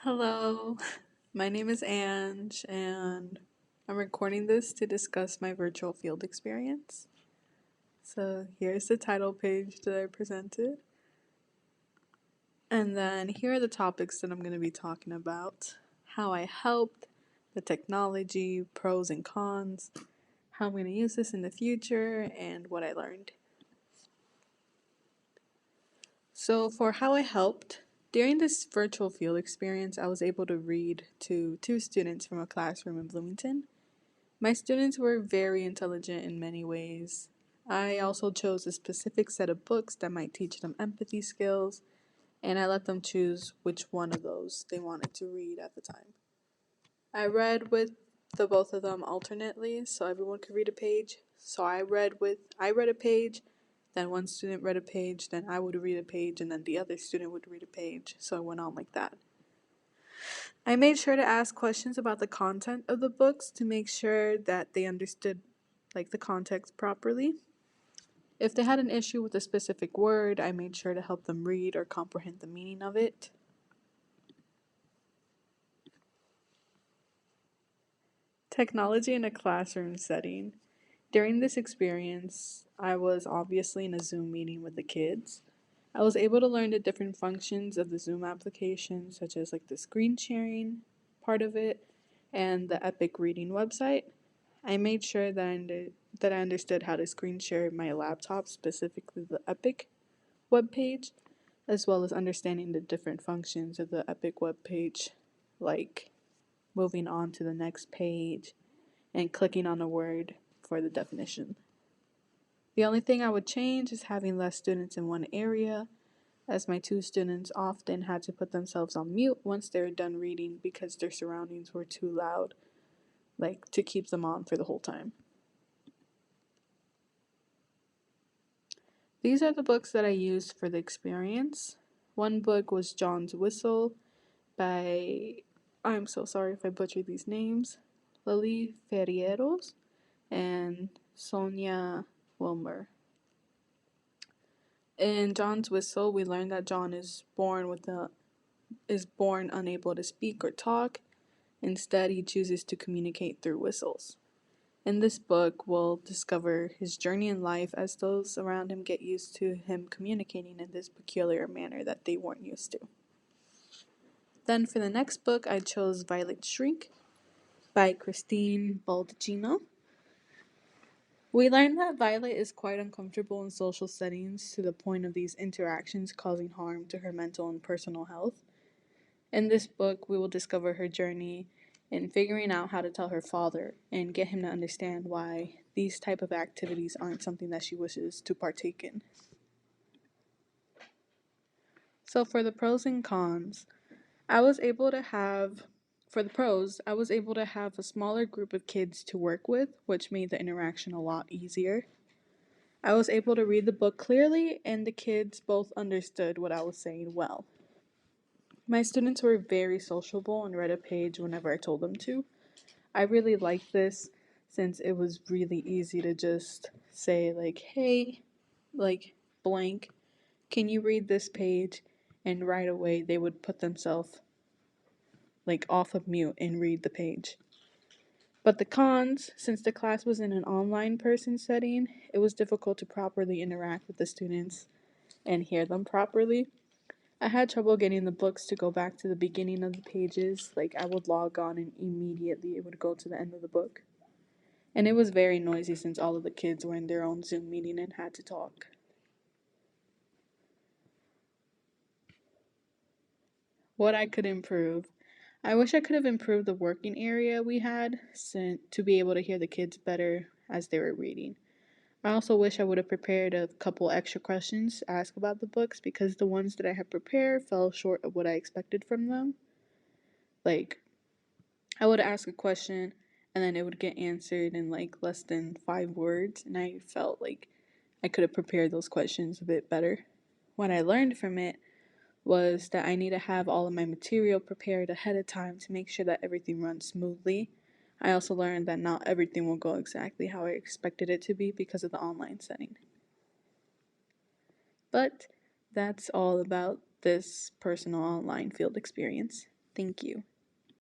Hello, my name is Ange, and I'm recording this to discuss my virtual field experience. So here's the title page that I presented, and then here are the topics that I'm going to be talking about: how I helped, the technology, pros and cons, how I'm going to use this in the future, and what I learned. So, for how I helped, during this virtual field experience, I was able to read to two students from a classroom in Bloomington. My students were very intelligent in many ways. I also chose a specific set of books that might teach them empathy skills, and I let them choose which one of those they wanted to read at the time. I read with the both of them alternately, so everyone could read a page. So I read a page, then one student read a page, then I would read a page, and then the other student would read a page. So it went on like that. I made sure to ask questions about the content of the books to make sure that they understood the context properly. If they had an issue with a specific word, I made sure to help them read or comprehend the meaning of it. Technology in a classroom setting. During this experience, I was obviously in a Zoom meeting with the kids. I was able to learn the different functions of the Zoom application, such as the screen sharing part of it and the Epic Reading website. I made sure that I understood how to screen share my laptop, specifically the Epic web page, as well as understanding the different functions of the Epic web page, like moving on to the next page and clicking on a word for the definition. The only thing I would change is having less students in one area, as my two students often had to put themselves on mute once they were done reading because their surroundings were too loud, to keep them on for the whole time. These are the books that I used for the experience. One book was John's Whistle by, I'm so sorry if I butchered these names, Lily Ferrieros and Sonia Wilmer. In John's Whistle, we learn that John is born unable to speak or talk. Instead, he chooses to communicate through whistles. In this book, we'll discover his journey in life as those around him get used to him communicating in this peculiar manner that they weren't used to. Then for the next book, I chose Violet Shriek by Christine Baldacchino. We learn that Violet is quite uncomfortable in social settings to the point of these interactions causing harm to her mental and personal health. In this book, we will discover her journey in figuring out how to tell her father and get him to understand why these type of activities aren't something that she wishes to partake in. So for the pros and cons, I was able to have for the pros, I was able to have a smaller group of kids to work with, which made the interaction a lot easier. I was able to read the book clearly, and the kids both understood what I was saying well. My students were very sociable and read a page whenever I told them to. I really liked this since it was really easy to just say, hey, blank, can you read this page? And right away they would put themselves off of mute and read the page. But the cons, since the class was in an online person setting, it was difficult to properly interact with the students and hear them properly. I had trouble getting the books to go back to the beginning of the pages. I would log on and immediately it would go to the end of the book. And it was very noisy since all of the kids were in their own Zoom meeting and had to talk. What I could improve. I wish I could have improved the working area we had to be able to hear the kids better as they were reading. I also wish I would have prepared a couple extra questions to ask about the books because the ones that I had prepared fell short of what I expected from them. I would ask a question and then it would get answered in less than 5 words, and I felt like I could have prepared those questions a bit better. What I learned from it was that I need to have all of my material prepared ahead of time to make sure that everything runs smoothly. I also learned that not everything will go exactly how I expected it to be because of the online setting. But that's all about this personal online field experience. Thank you.